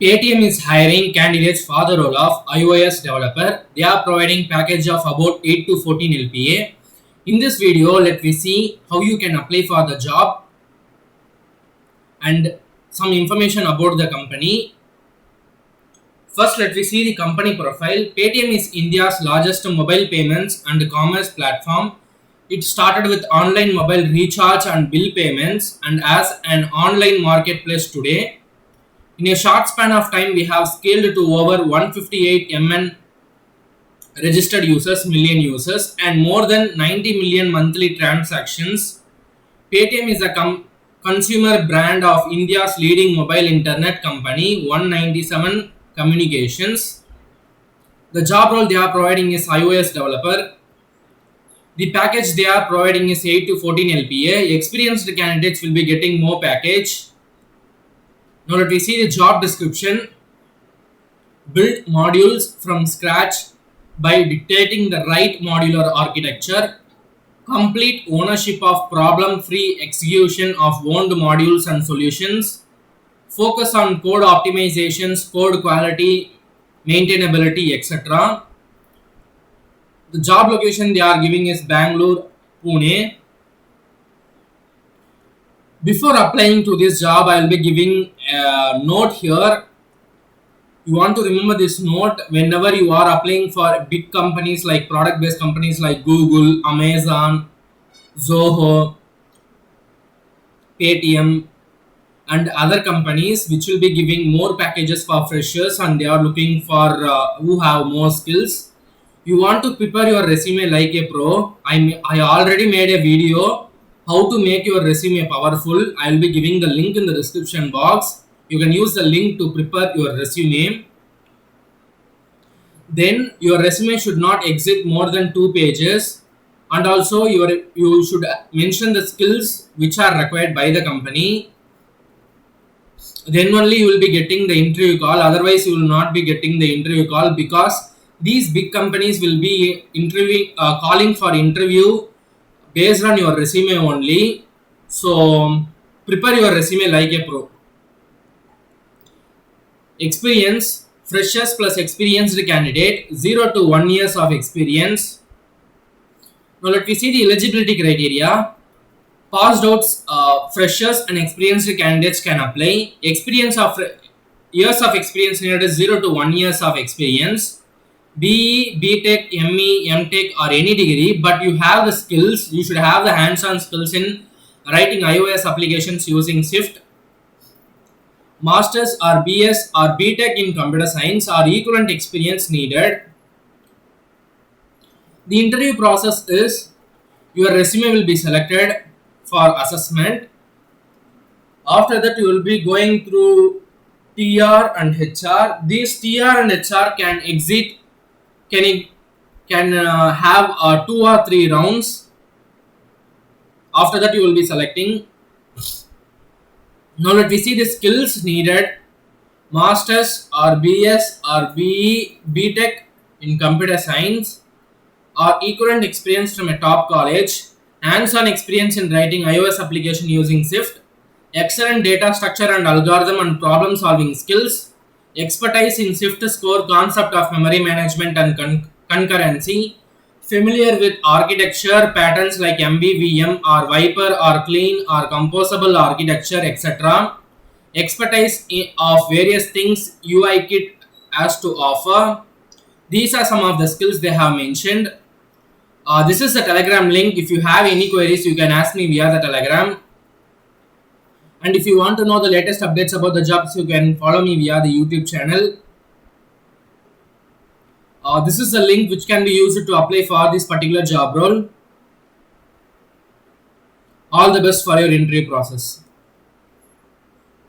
Paytm is hiring candidates for the role of iOS developer. They are providing package of about 8 to 14 LPA. In this video, let me see how you can apply for the job and some information about the company. First, let me see the company profile. Paytm is India's largest mobile payments and commerce platform. It started with online mobile recharge and bill payments and as an online marketplace today. In a short span of time, we have scaled to over 158 million registered users, and more than 90 million monthly transactions. Paytm is a consumer brand of India's leading mobile internet company, 197 Communications. The job role they are providing is iOS developer. The package they are providing is 8 to 14 LPA. Experienced candidates will be getting more package. Now let me see the job description. Build modules from scratch by dictating the right modular architecture. Complete ownership of problem-free execution of owned modules and solutions. Focus on code optimizations, code quality, maintainability, etc. The job location they are giving is Bangalore, Pune. Before applying to this job, I will be giving a note here. You want to remember this note whenever you are applying for big companies like product-based companies like Google, Amazon, Zoho, Paytm, and other companies which will be giving more packages for freshers and they are looking for who have more skills. You want to prepare your resume like a pro. I already made a video how to make your resume powerful. I will be giving the link in the description box. You can use the link to prepare your resume. Then your resume should not exceed more than 2 pages, and also you should mention the skills which are required by the company. Then only you will be getting the interview call. Otherwise, you will not be getting the interview call because these big companies will be calling for interview based on your resume only. So prepare your resume like a pro. Experience: freshers plus experienced candidate, 0 to 1 years of experience. Now let me see the eligibility criteria. Passed out freshers and experienced candidates can apply. Experience of years of experience needed is 0 to 1 years of experience. BE, BTech, ME, MTech or any degree, but you have the skills. You should have the hands-on skills in writing iOS applications using Swift. Masters or BS or BTech in computer science or equivalent experience needed. The interview process is your resume will be selected for assessment. After that, you will be going through TR and HR. These TR and HR can have 2 or 3 rounds. After that, you will be selecting. Now let me see the skills needed. Masters or BS or BE, BTech in computer science or equivalent experience from a top college. Hands-on experience in writing iOS application using Swift. Excellent data structure and algorithm and problem solving skills. Expertise in Swift core concept of memory management and concurrency. Familiar with architecture patterns like MVVM or Viper or clean or composable architecture, etc. Expertise of various things UIKit has to offer. These are some of the skills they have mentioned. This is the Telegram link. If you have any queries, you can ask me via the Telegram. And if you want to know the latest updates about the jobs, you can follow me via the YouTube channel. This is the link which can be used to apply for this particular job role. All the best for your interview process.